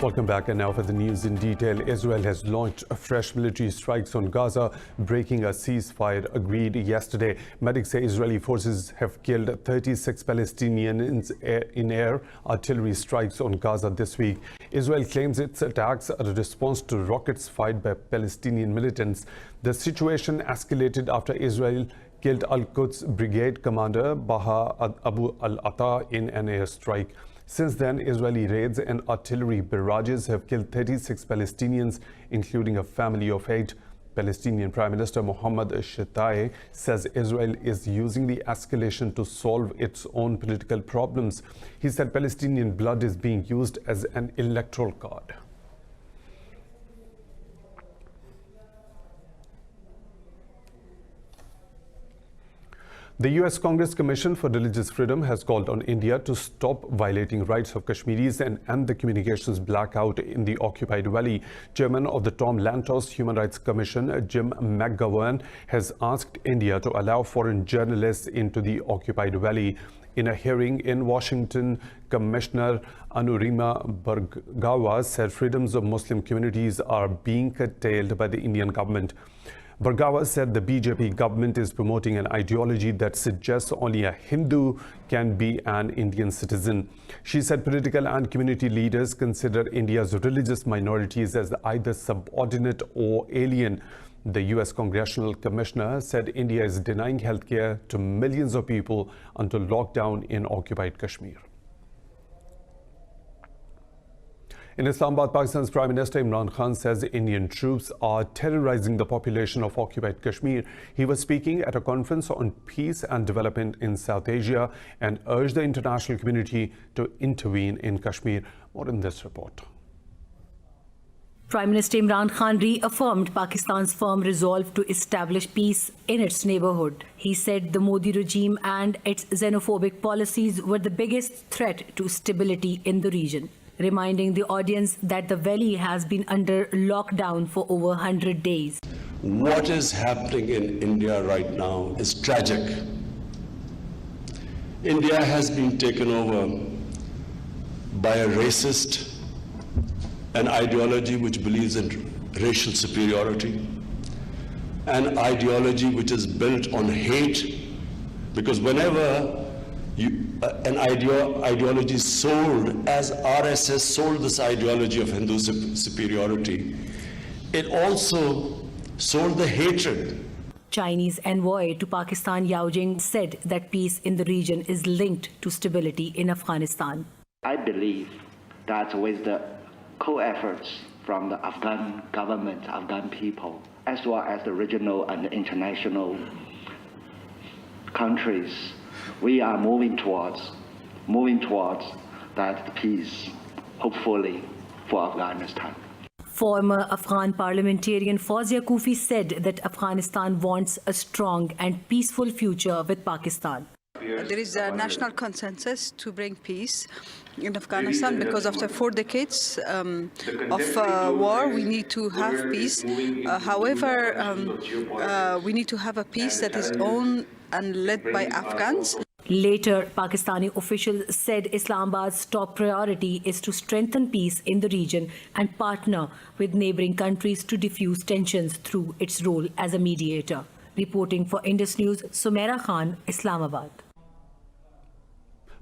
Welcome back, and now for the news in detail. Israel has launched fresh military strikes on Gaza, breaking a ceasefire agreed yesterday. Medics say Israeli forces have killed 36 Palestinians in air artillery strikes on Gaza this week. Israel claims its attacks are a response to rockets fired by Palestinian militants. The situation escalated after Israel killed Al-Quds Brigade Commander Baha Abu al-Ata in an airstrike. Since then, Israeli raids and artillery barrages have killed 36 Palestinians, including a family of 8. Palestinian Prime Minister Mohammed Shtayyeh says Israel is using the escalation to solve its own political problems. He said Palestinian blood is being used as an electoral card. The US Congress Commission for Religious Freedom has called on India to stop violating rights of Kashmiris and end the communications blackout in the occupied valley. Chairman of the Tom Lantos Human Rights Commission, Jim McGovern, has asked India to allow foreign journalists into the occupied valley. In a hearing in Washington, Commissioner Anurima Bhargava said freedoms of Muslim communities are being curtailed by the Indian government. Bhargava said the BJP government is promoting an ideology that suggests only a Hindu can be an Indian citizen. She said political and community leaders consider India's religious minorities as either subordinate or alien. The US Congressional Commissioner said India is denying healthcare to millions of people until lockdown in occupied Kashmir. In Islamabad, Pakistan's Prime Minister Imran Khan says Indian troops are terrorizing the population of occupied Kashmir. He was speaking at a conference on peace and development in South Asia and urged the international community to intervene in Kashmir. More in this report. Prime Minister Imran Khan reaffirmed Pakistan's firm resolve to establish peace in its neighborhood. He said the Modi regime and its xenophobic policies were the biggest threat to stability in the region, reminding the audience that the valley has been under lockdown for over 100 days. What is happening in India right now is tragic. India has been taken over by a racist, an ideology which believes in racial superiority, an ideology which is built on hate, because whenever an ideology is sold, as RSS sold this ideology of Hindu superiority, it also sold the hatred. Chinese envoy to Pakistan Yao Jing said that peace in the region is linked to stability in Afghanistan. I believe that with the co-efforts from the Afghan government, Afghan people, as well as the regional and international countries, we are moving towards that peace, hopefully, for Afghanistan. Former Afghan parliamentarian Fawzia Kufi said that Afghanistan wants a strong and peaceful future with Pakistan. There is a national consensus to bring peace in Afghanistan because after 4 decades of war, we need to have peace. However, we need to have a peace that is owned and led by Afghans. Later, Pakistani officials said Islamabad's top priority is to strengthen peace in the region and partner with neighboring countries to diffuse tensions through its role as a mediator. Reporting for Indus News, Sumaira Khan, Islamabad.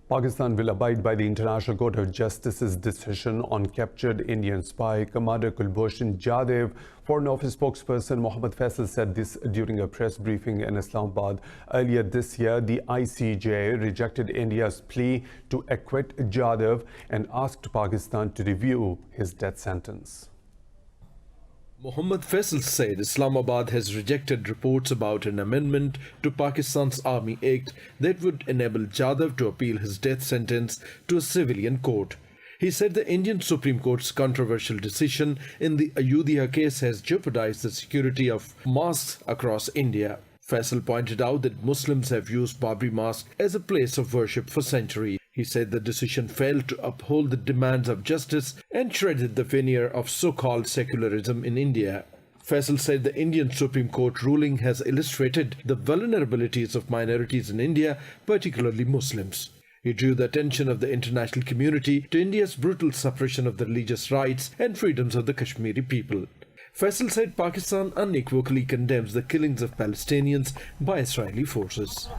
Pakistan will abide by the International Court of Justice's decision on captured Indian spy Commander Kulbhushan Jadhav. Foreign Office spokesperson Mohammad Faisal said this during a press briefing in Islamabad. Earlier this year, the ICJ rejected India's plea to acquit Jadhav and asked Pakistan to review his death sentence. Mohammad Faisal said Islamabad has rejected reports about an amendment to Pakistan's Army Act that would enable Jadhav to appeal his death sentence to a civilian court. He said the Indian Supreme Court's controversial decision in the Ayodhya case has jeopardized the security of mosques across India. Faisal pointed out that Muslims have used Babri Mosque as a place of worship for centuries. He said the decision failed to uphold the demands of justice and shredded the veneer of so-called secularism in India. Faisal said the Indian Supreme Court ruling has illustrated the vulnerabilities of minorities in India, particularly Muslims. He drew the attention of the international community to India's brutal suppression of the religious rights and freedoms of the Kashmiri people. Faisal said Pakistan unequivocally condemns the killings of Palestinians by Israeli forces.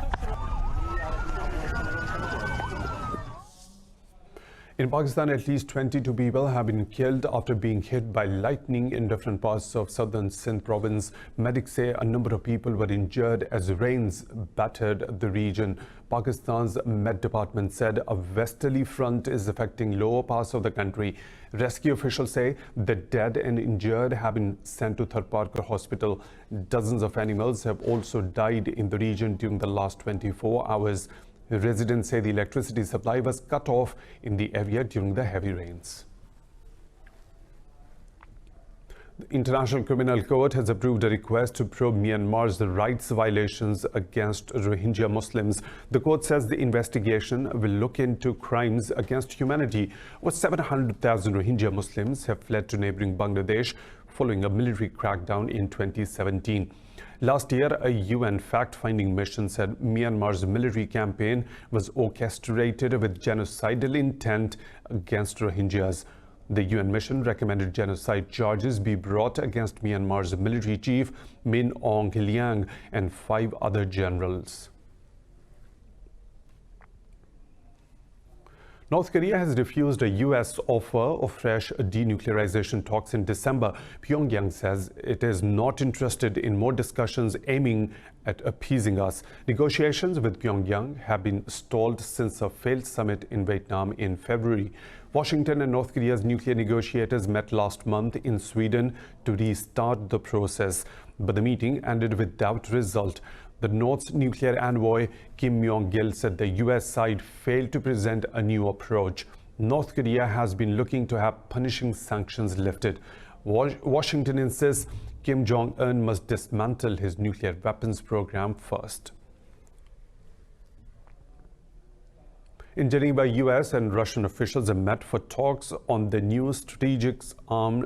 In Pakistan, at least 22 people have been killed after being hit by lightning in different parts of southern Sindh province. Medics say a number of people were injured as rains battered the region. Pakistan's Met Department said a westerly front is affecting lower parts of the country. Rescue officials say the dead and injured have been sent to Tharparkar Hospital. Dozens of animals have also died in the region during the last 24 hours. Residents say the electricity supply was cut off in the area during the heavy rains. The International Criminal Court has approved a request to probe Myanmar's rights violations against Rohingya Muslims. The court says the investigation will look into crimes against humanity. Over 700,000 Rohingya Muslims have fled to neighboring Bangladesh following a military crackdown in 2017. Last year, a UN fact-finding mission said Myanmar's military campaign was orchestrated with genocidal intent against Rohingyas. The UN mission recommended genocide charges be brought against Myanmar's military chief Min Aung Hlaing and 5 other generals. North Korea has refused a U.S. offer of fresh denuclearization talks in December. Pyongyang says it is not interested in more discussions aiming at appeasing us. Negotiations with Pyongyang have been stalled since a failed summit in Vietnam in February. Washington and North Korea's nuclear negotiators met last month in Sweden to restart the process, but the meeting ended without result. The North's nuclear envoy Kim Myong-gil said the U.S. side failed to present a new approach. North Korea has been looking to have punishing sanctions lifted. Washington insists Kim Jong-un must dismantle his nuclear weapons program first. In Geneva, U.S. and Russian officials have met for talks on the new Strategic Arms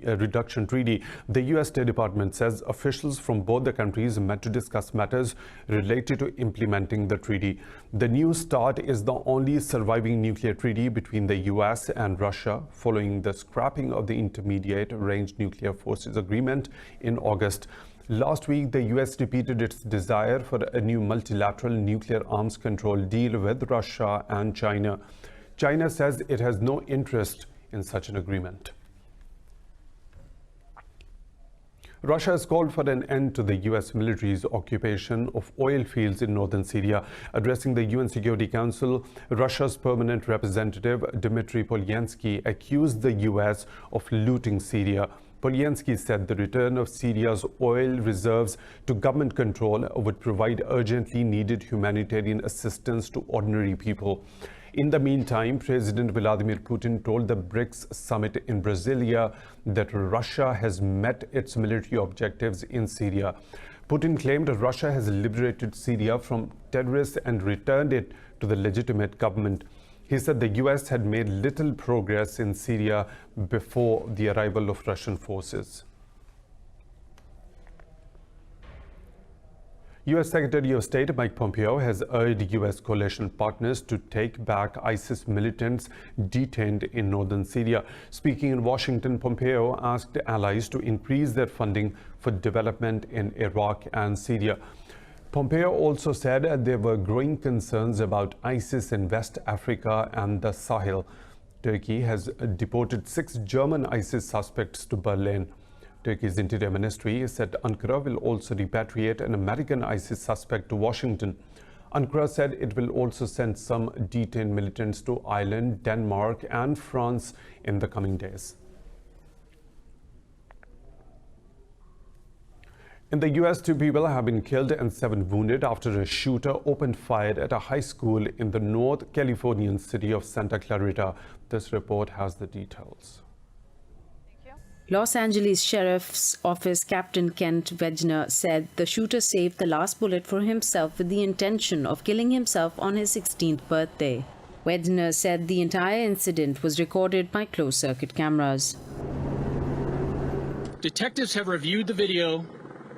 Reduction Treaty. The U.S. State Department says officials from both the countries met to discuss matters related to implementing the treaty. The New START is the only surviving nuclear treaty between the U.S. and Russia following the scrapping of the Intermediate Range Nuclear Forces Agreement in August. Last week, the U.S. repeated its desire for a new multilateral nuclear arms control deal with Russia and China. China says it has no interest in such an agreement. Russia has called for an end to the U.S. military's occupation of oil fields in northern Syria. Addressing the UN Security Council, Russia's permanent representative Dmitry Polyansky accused the U.S. of looting Syria. Polyansky said the return of Syria's oil reserves to government control would provide urgently needed humanitarian assistance to ordinary people. In the meantime, President Vladimir Putin told the BRICS summit in Brasilia that Russia has met its military objectives in Syria. Putin claimed Russia has liberated Syria from terrorists and returned it to the legitimate government. He said the U.S. had made little progress in Syria before the arrival of Russian forces. U.S. Secretary of State Mike Pompeo has urged U.S. coalition partners to take back ISIS militants detained in northern Syria. Speaking in Washington, Pompeo asked allies to increase their funding for development in Iraq and Syria. Pompeo also said there were growing concerns about ISIS in West Africa and the Sahel. Turkey has deported 6 German ISIS suspects to Berlin. Turkey's Interior Ministry said Ankara will also repatriate an American ISIS suspect to Washington. Ankara said it will also send some detained militants to Ireland, Denmark, and France in the coming days. In the U.S., 2 people have been killed and 7 wounded after a shooter opened fire at a high school in the North Californian city of Santa Clarita. This report has the details. Los Angeles Sheriff's Office Captain Kent Wegner said the shooter saved the last bullet for himself with the intention of killing himself on his 16th birthday. Wegner said the entire incident was recorded by closed-circuit cameras. Detectives have reviewed the video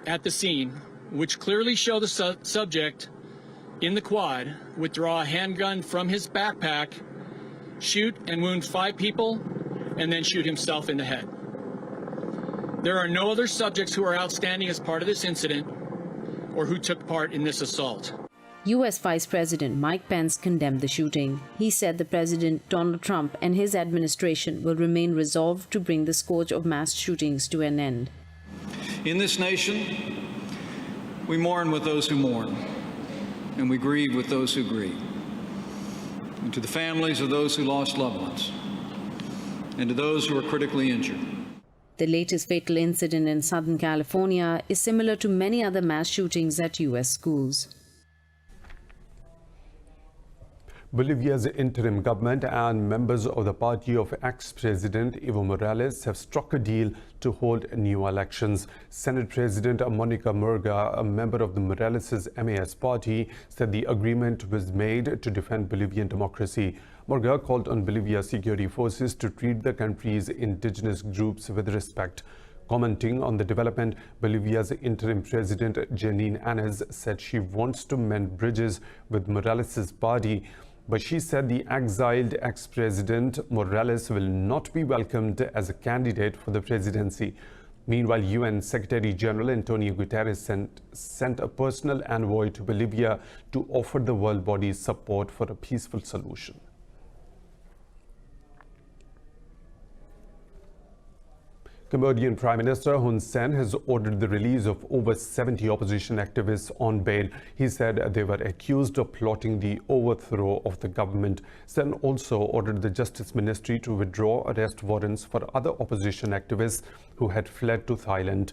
at the scene, which clearly show the subject in the quad would draw a handgun from his backpack, shoot and wound 5 people, and then shoot himself in the head. There are no other subjects who are outstanding as part of this incident or who took part in this assault. U.S. Vice President Mike Pence condemned the shooting. He said the President Donald Trump and his administration will remain resolved to bring the scourge of mass shootings to an end. In this nation, we mourn with those who mourn, and we grieve with those who grieve. And to the families of those who lost loved ones, and to those who are critically injured. The latest fatal incident in Southern California is similar to many other mass shootings at U.S. schools. Bolivia's interim government and members of the party of ex-President Evo Morales have struck a deal to hold new elections. Senate President Monica Murga, a member of the Morales' MAS party, said the agreement was made to defend Bolivian democracy. Murga called on Bolivia's security forces to treat the country's indigenous groups with respect. Commenting on the development, Bolivia's interim president Janine Áñez said she wants to mend bridges with Morales' party. But she said the exiled ex-president Morales will not be welcomed as a candidate for the presidency. Meanwhile, UN Secretary General Antonio Guterres sent a personal envoy to Bolivia to offer the world body support for a peaceful solution. Cambodian Prime Minister Hun Sen has ordered the release of over 70 opposition activists on bail. He said they were accused of plotting the overthrow of the government. Sen also ordered the Justice Ministry to withdraw arrest warrants for other opposition activists who had fled to Thailand.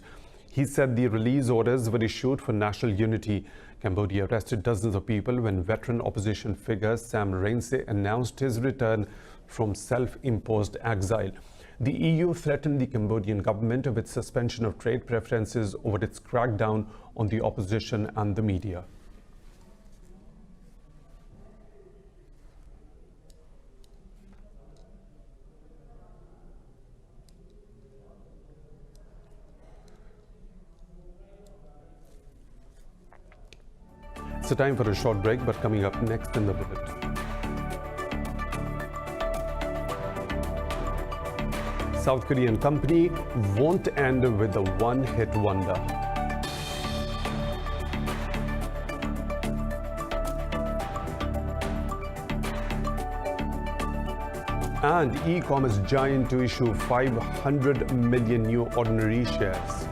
He said the release orders were issued for national unity. Cambodia arrested dozens of people when veteran opposition figure Sam Rainsy announced his return from self-imposed exile. The EU threatened the Cambodian government with suspension of trade preferences over its crackdown on the opposition and the media. It's time for a short break, but coming up next in the bulletin. South Korean company won't end with a one-hit wonder. And e-commerce giant to issue 500 million new ordinary shares.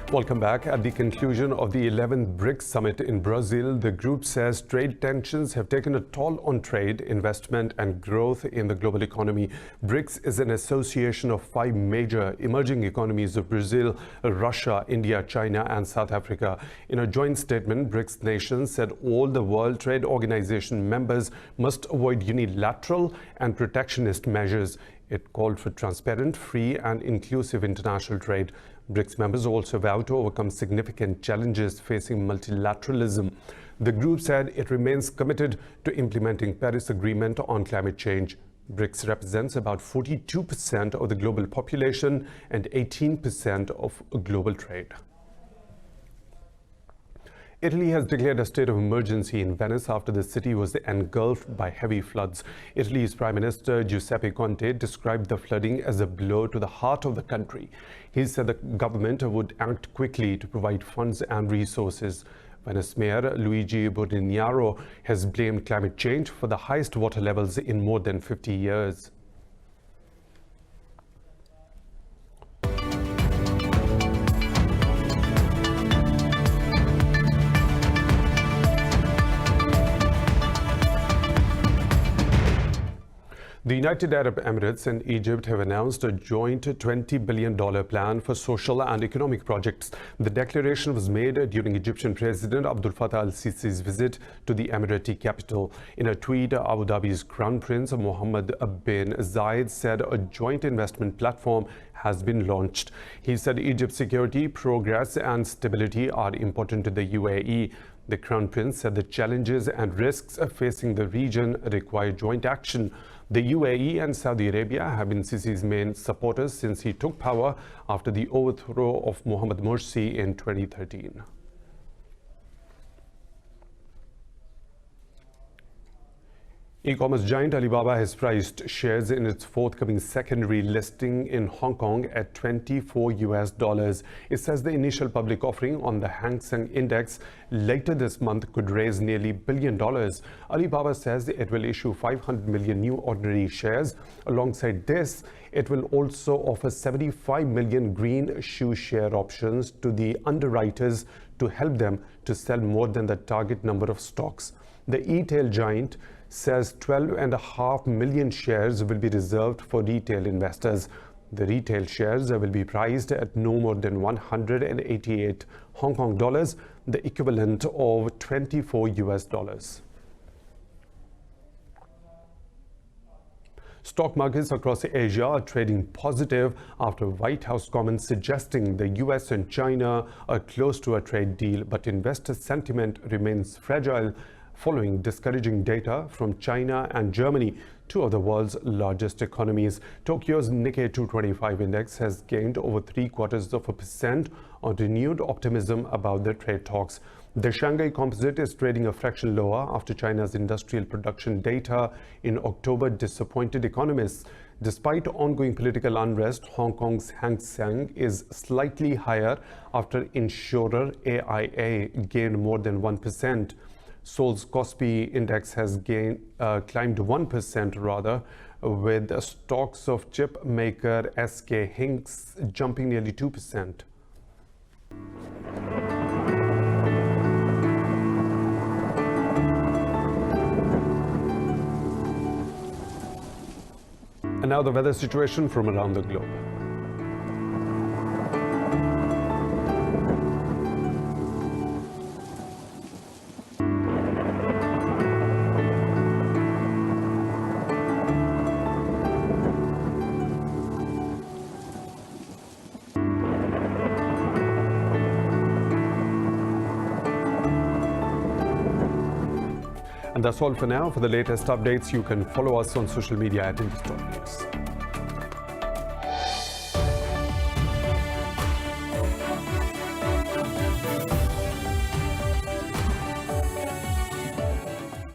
Welcome back. At the conclusion of the 11th BRICS summit in Brazil, the group says trade tensions have taken a toll on trade, investment and growth in the global economy. BRICS is an association of 5 major emerging economies of Brazil, Russia, India, China and South Africa. In a joint statement, BRICS nations said all the World Trade Organization members must avoid unilateral and protectionist measures. It called for transparent, free and inclusive international trade. BRICS members also vowed to overcome significant challenges facing multilateralism. The group said it remains committed to implementing Paris Agreement on climate change. BRICS represents about 42% of the global population and 18% of global trade. Italy has declared a state of emergency in Venice after the city was engulfed by heavy floods. Italy's Prime Minister Giuseppe Conte described the flooding as a blow to the heart of the country. He said the government would act quickly to provide funds and resources. Venice Mayor Luigi Bordignaro has blamed climate change for the highest water levels in more than 50 years. The United Arab Emirates and Egypt have announced a joint $20 billion plan for social and economic projects. The declaration was made during Egyptian President Abdel Fattah al-Sisi's visit to the Emirati capital. In a tweet, Abu Dhabi's Crown Prince Mohammed bin Zayed said a joint investment platform has been launched. He said Egypt's security, progress and stability are important to the UAE. The Crown Prince said the challenges and risks facing the region require joint action. The UAE and Saudi Arabia have been Sisi's main supporters since he took power after the overthrow of Mohamed Morsi in 2013. E-commerce giant Alibaba has priced shares in its forthcoming secondary listing in Hong Kong at $24. It says the initial public offering on the Hang Seng Index later this month could raise nearly $1 billion. Alibaba says it will issue 500 million new ordinary shares. Alongside this, it will also offer 75 million green shoe share options to the underwriters to help them to sell more than the target number of stocks. The e-tail giant says 12.5 million shares will be reserved for retail investors. The retail shares will be priced at no more than 188 Hong Kong dollars, the equivalent of $24. Stock markets across Asia are trading positive after White House comments suggesting the US and China are close to a trade deal, but investor sentiment remains fragile following discouraging data from China and Germany, two of the world's largest economies. Tokyo's Nikkei 225 index has gained over 0.75% on renewed optimism about the trade talks. The Shanghai Composite is trading a fraction lower after China's industrial production data in October disappointed economists. Despite ongoing political unrest, Hong Kong's Hang Seng is slightly higher after insurer AIA gained more than 1%. Seoul's Kospi index has climbed 1% with stocks of chip maker SK Hynix jumping nearly 2%. And now the weather situation from around the globe. And that's all for now. For the latest updates, you can follow us on social media at Indus News.